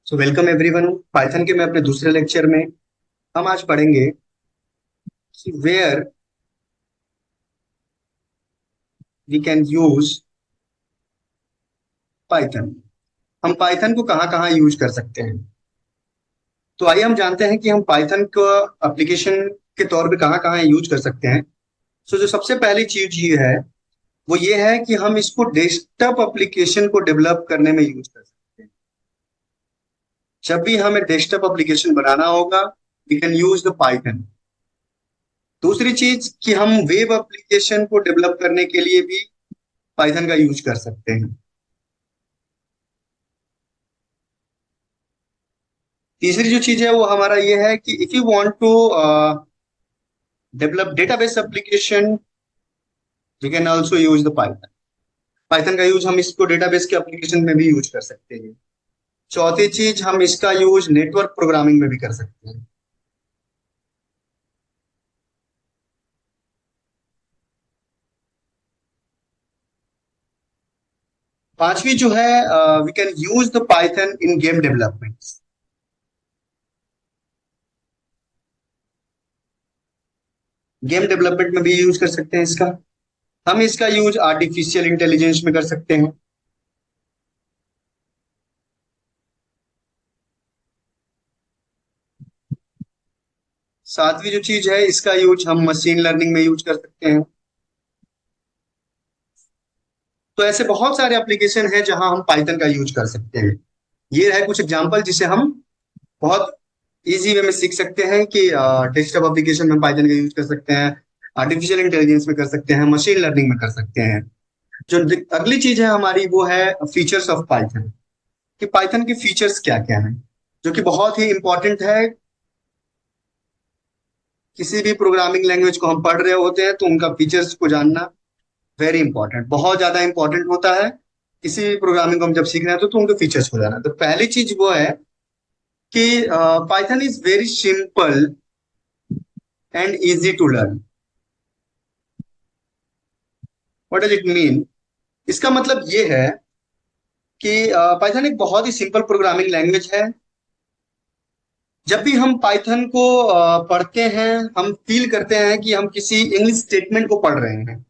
So welcome everyone. Python के में अपने दूसरे लेक्चर में हम आज पढ़ेंगे कि where we can use Python. हम पाइथन को कहाँ कहाँ यूज कर सकते हैं। तो आइए हम जानते हैं कि हम पाइथन को एप्लीकेशन के तौर पे कहाँ कहाँ यूज कर सकते हैं। सो जो सबसे पहली चीज ये है वो ये है कि हम इसको डेस्कटॉप एप्लीकेशन को डेवलप करने में यूज कर सकते हैं। जब भी हमें डेस्कटॉप एप्लीकेशन बनाना होगा we can use the Python. दूसरी चीज कि हम वेब एप्लीकेशन को डेवलप करने के लिए भी पाइथन का यूज कर सकते हैं। तीसरी जो चीज है वो हमारा ये है कि if you want to develop database application we can also use the Python. Python का यूज हम इसको डेटाबेस के एप्लीकेशन में भी यूज कर सकते हैं। चौथी चीज हम इसका यूज नेटवर्क प्रोग्रामिंग में भी कर सकते हैं। पांचवी जो है we can use the Python in game development. Game development में भी यूज कर सकते हैं इसका। हम इसका यूज आर्टिफिशियल इंटेलिजेंस में कर सकते हैं। सातवीं जो चीज है इसका यूज हम मशीन लर्निंग में यूज कर सकते हैं। तो ऐसे बहुत सारे एप्लीकेशन हैं जहां हम पाइथन का यूज कर सकते हैं। ये है कुछ एग्जांपल जिसे हम बहुत इजी वे में सीख सकते हैं कि डेस्कटॉप एप्लीकेशन में पाइथन का यूज कर सकते हैं, आर्टिफिशियल इंटेलिजेंस में कर सकते हैं, मशीन लर्निंग में कर सकते हैं। जो अगली चीज है हमारी वो है फीचर्स ऑफ पाइथन, कि पाइथन के फीचर्स क्या क्या हैं, जो कि बहुत ही इंपॉर्टेंट है। किसी भी प्रोग्रामिंग लैंग्वेज को हम पढ़ रहे होते हैं तो उनका फीचर्स को जानना वेरी इंपॉर्टेंट, बहुत ज्यादा इंपॉर्टेंट होता है। किसी भी प्रोग्रामिंग को हम जब सीख रहे हैं तो उनके फीचर्स को जाना। तो पहली चीज वो है कि Python is very simple and easy to learn. What does it mean? इसका मतलब ये है कि पाइथन एक बहुत ही सिंपल प्रोग्रामिंग लैंग्वेज है। जब भी हम पाइथन को पढ़ते हैं हम फील करते हैं कि हम किसी इंग्लिश स्टेटमेंट को पढ़ रहे हैं।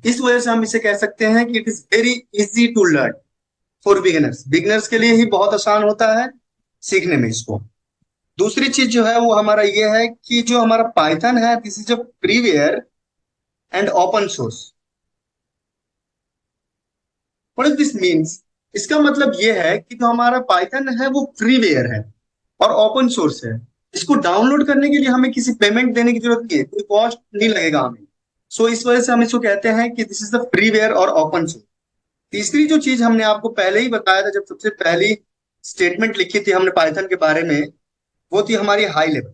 इस वजह से हम इसे कह सकते हैं कि it is very easy to learn for beginners. Beginners के लिए ही बहुत आसान होता है सीखने में इसको। दूसरी चीज जो है वो हमारा ये है कि जो हमारा पाइथन है this is a freeware and open source. What does this means? इसका मतलब ये है कि जो हमारा पाइथन है वो फ्रीवेयर है और ओपन सोर्स है। इसको डाउनलोड करने के लिए हमें किसी पेमेंट देने की जरूरत नहीं है, कोई कॉस्ट नहीं लगेगा हमें। सो इस वजह से हम इसको कहते हैं कि दिस इज द फ्रीवेयर और ओपन सोर्स। तीसरी जो चीज हमने आपको पहले ही बताया था जब सबसे पहली स्टेटमेंट लिखी थी हमने पाइथन के बारे में, वो थी हमारी high level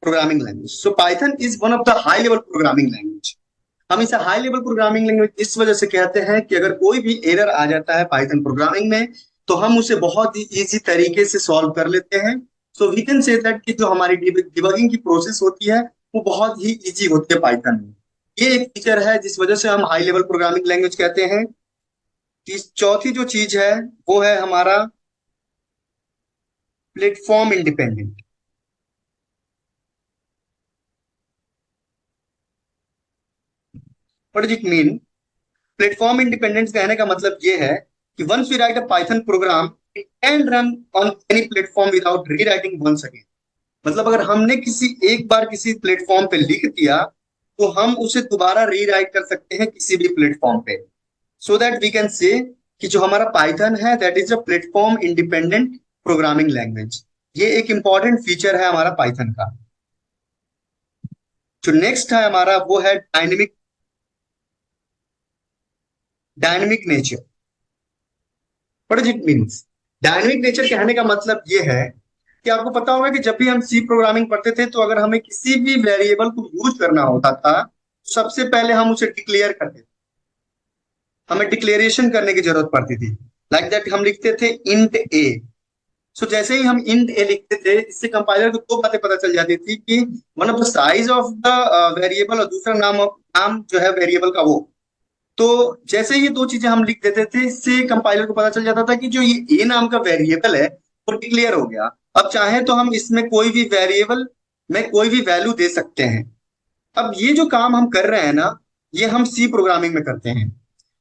programming language. So Python is one of the high level programming language. हम इसे हाई लेवल प्रोग्रामिंग लैंग्वेज इस वजह से कहते हैं कि अगर कोई भी एरर आ जाता है पाइथन प्रोग्रामिंग में तो हम उसे बहुत ही इजी तरीके से सॉल्व कर लेते हैं। So we can say that कि जो हमारी डिबगिंग की प्रोसेस होती है वो बहुत ही इजी होती है पाइथन में। ये एक फीचर है जिस वजह से हम हाई लेवल प्रोग्रामिंग लैंग्वेज कहते हैं। चौथी जो चीज है वो है हमारा platform independent. What does it mean? Platform independence कहने का मतलब ये है कि once we write a Python program it can run on any platform without rewriting once again. मतलब अगर हमने किसी एक बार किसी प्लेटफॉर्म पे लिख दिया तो हम उसे दोबारा रीराइट कर सकते हैं किसी भी प्लेटफॉर्म पे। So that we can say कि जो हमारा पाइथन है that is a platform independent programming language. ये एक इंपॉर्टेंट फीचर है हमारा पाइथन का। जो नेक्स्ट है हमारा वो है dynamic nature. What does it means? Dynamic nature कहने का मतलब ये है कि आपको पता होगा कि जब भी हम सी प्रोग्रामिंग पढ़ते थे तो अगर हमें किसी भी वेरिएबल को यूज करना होता था सबसे पहले हम उसे डिक्लेयर करते थे। हमें डिक्लेरेशन करने की जरूरत पड़ती थी। लाइक दैट हम लिखते थे इंट ए। सो जैसे ही हम इंट ए लिखते थे इससे कंपाइलर को दो बातें पता चल जाती थी कि one of the size of the variable और दूसरा नाम जो है वेरिएबल का वो। तो जैसे ये दो चीजें हम लिख देते थे इससे कंपाइलर को पता चल जाता था कि जो ये ए नाम का वेरिएबल है तो डिक्लेयर हो गया। अब चाहे तो हम इसमें कोई भी वेरिएबल में कोई भी वैल्यू दे सकते हैं। अब ये जो काम हम कर रहे हैं ना, ये हम सी प्रोग्रामिंग में करते हैं।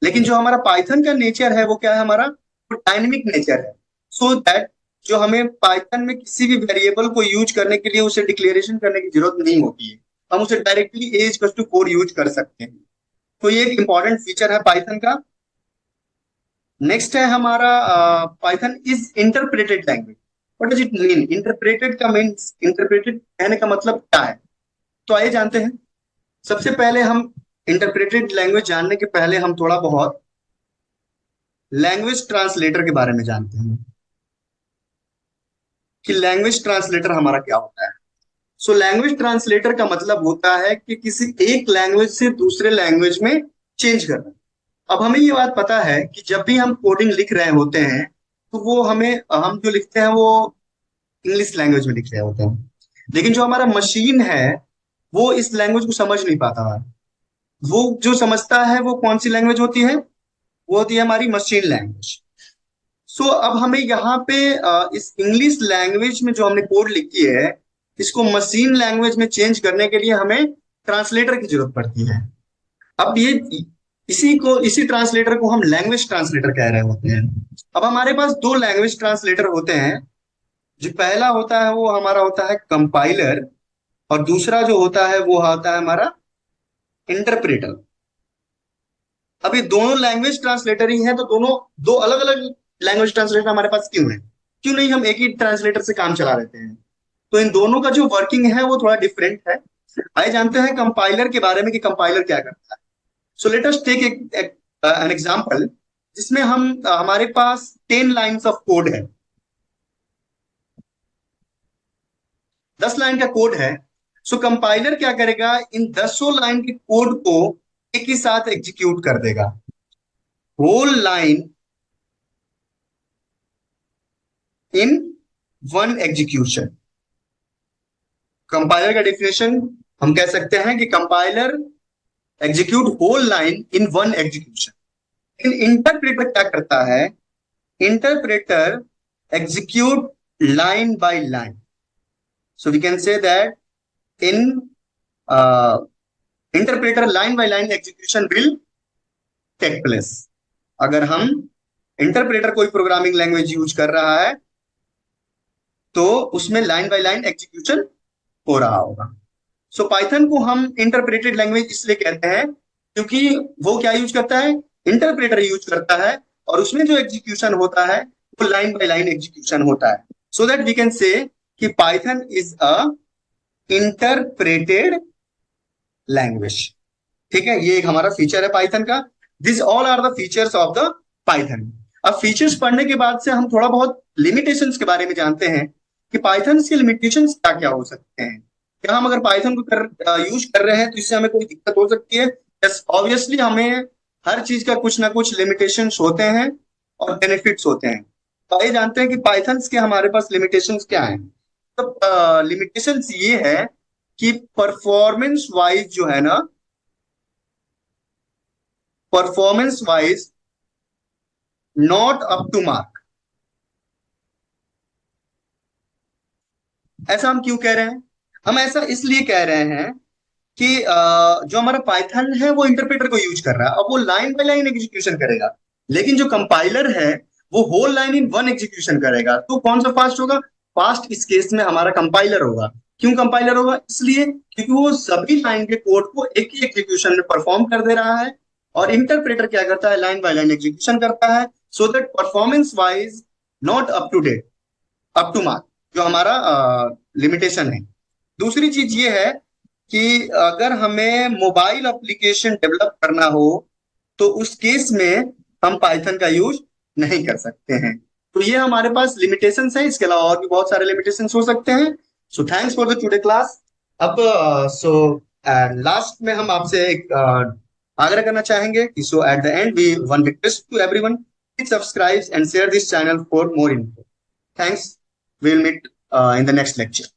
लेकिन जो हमारा पाइथन का नेचर है वो क्या है, हमारा डायनेमिक नेचर है। सो दैट जो हमें पाइथन में किसी भी वेरिएबल को यूज करने के लिए उसे डिक्लेरेशन करने की जरूरत नहीं होती है, हम उसे directly a equal to 4 use कर सकते हैं। तो ये एक इंपॉर्टेंट फीचर है पाइथन का। नेक्स्ट है हमारा Python is interpreted language. What does it mean? Interpreted का मीन्स, इंटरप्रेटेड कहने का मतलब क्या है, तो आइए जानते हैं। सबसे पहले हम इंटरप्रेटेड लैंग्वेज जानने के पहले हम थोड़ा बहुत लैंग्वेज ट्रांसलेटर के बारे में जानते हैं कि लैंग्वेज ट्रांसलेटर हमारा क्या होता है। सो लैंग्वेज ट्रांसलेटर का मतलब होता है कि किसी एक लैंग्वेज से दूसरे लैंग्वेज में चेंज करना। अब हमें ये बात पता है कि जब भी हम कोडिंग लिख रहे होते हैं तो वो हम जो लिखते हैं वो इंग्लिश लैंग्वेज में लिख रहे होते हैं, लेकिन जो हमारा मशीन है वो इस लैंग्वेज को समझ नहीं पाता है। वो जो समझता है वो कौन सी लैंग्वेज होती है, वो होती है हमारी मशीन लैंग्वेज। सो अब हमें यहाँ पे इस इंग्लिश लैंग्वेज में जो हमने कोड लिखी है इसको मशीन लैंग्वेज में चेंज करने के लिए हमें ट्रांसलेटर की जरूरत पड़ती है। अब ये इसी ट्रांसलेटर को हम लैंग्वेज ट्रांसलेटर कह रहे होते हैं। अब हमारे पास दो लैंग्वेज ट्रांसलेटर होते हैं। जो पहला होता है वो हमारा होता है कंपाइलर, और दूसरा जो होता है वो होता है हमारा इंटरप्रेटर। अब ये दोनों लैंग्वेज ट्रांसलेटर ही हैं, तो दोनों दो अलग अलग लैंग्वेज ट्रांसलेटर हमारे पास क्यों है? क्यों नहीं हम एक ही ट्रांसलेटर से काम चला लेते हैं? तो इन दोनों का जो वर्किंग है वो थोड़ा डिफरेंट है। आइए जानते हैं कंपाइलर के बारे में कि कंपाइलर क्या करता है। So let us take an example जिसमें हमारे पास 10 लाइन्स ऑफ कोड है, 10 लाइन का कोड है। सो कंपाइलर क्या करेगा, इन 10 लाइन के कोड को एक ही साथ एग्जीक्यूट कर देगा, whole line in one execution. Compiler का डेफिनेशन हम कह सकते हैं कि compiler execute whole line in one execution. लेकिन इंटरप्रेटर क्या करता है, interpreter execute line by line. So we can say that in interpreter line by line execution will take place. अगर हम इंटरप्रेटर कोई प्रोग्रामिंग लैंग्वेज यूज कर रहा है तो उसमें लाइन बाय लाइन एग्जीक्यूशन हो रहा होगा। सो पाइथन को हम इंटरप्रेटेड लैंग्वेज इसलिए कहते हैं क्योंकि वो क्या यूज करता है, इंटरप्रेटर यूज करता है, और उसमें जो एग्जीक्यूशन होता है वो लाइन बाय लाइन एग्जीक्यूशन होता है। So that we can say कि Python is a interpreted language. ठीक है, ये एक हमारा फीचर है पाइथन का। This all are the features of the Python. अब फीचर्स पढ़ने के बाद से हम थोड़ा बहुत लिमिटेशंस के बारे में जानते हैं कि पाइथन के लिमिटेशंस क्या क्या हो सकते हैं। क्या हम अगर पाइथन को यूज कर रहे हैं तो इससे हमें कोई दिक्कत हो सकती है? यस, ऑब्वियसली हमें हर चीज का कुछ ना कुछ लिमिटेशंस होते हैं और बेनिफिट्स होते हैं। तो आइए जानते हैं कि पाइथन के हमारे पास लिमिटेशंस क्या हैं। तो लिमिटेशंस ये है कि परफॉर्मेंस वाइज जो है ना, performance wise not up to mark. ऐसा हम क्यों कह रहे हैं? हम ऐसा इसलिए कह रहे हैं कि जो हमारा पाइथन है वो इंटरप्रेटर को यूज कर रहा है, अब वो लाइन बाय लाइन एग्जीक्यूशन करेगा, लेकिन जो कंपाइलर है वो whole line in one execution करेगा। तो कौन सा फास्ट होगा? फास्ट इस केस में हमारा कंपाइलर होगा। क्यों कंपाइलर होगा? इसलिए क्योंकि वो सभी लाइन के कोड को एक ही एग्जीक्यूशन में परफॉर्म कर दे रहा है, और इंटरप्रेटर क्या करता है, लाइन बाय लाइन एग्जीक्यूशन करता है। So that performance wise not up to date, up to mark, जो हमारा लिमिटेशन है। दूसरी चीज ये है कि अगर हमें मोबाइल एप्लीकेशन डेवलप करना हो तो उस केस में हम पाइथन का यूज नहीं कर सकते हैं। तो ये हमारे पास लिमिटेशंस है, इसके अलावा और भी बहुत सारे लिमिटेशंस हो सकते हैं। So thanks for the today class. अब लास्ट में हम आपसे एक आग्रह करना चाहेंगे कि so at the end we one request to everyone, please subscribe and share this channel for more info. Thanks, we will meet in the next lecture.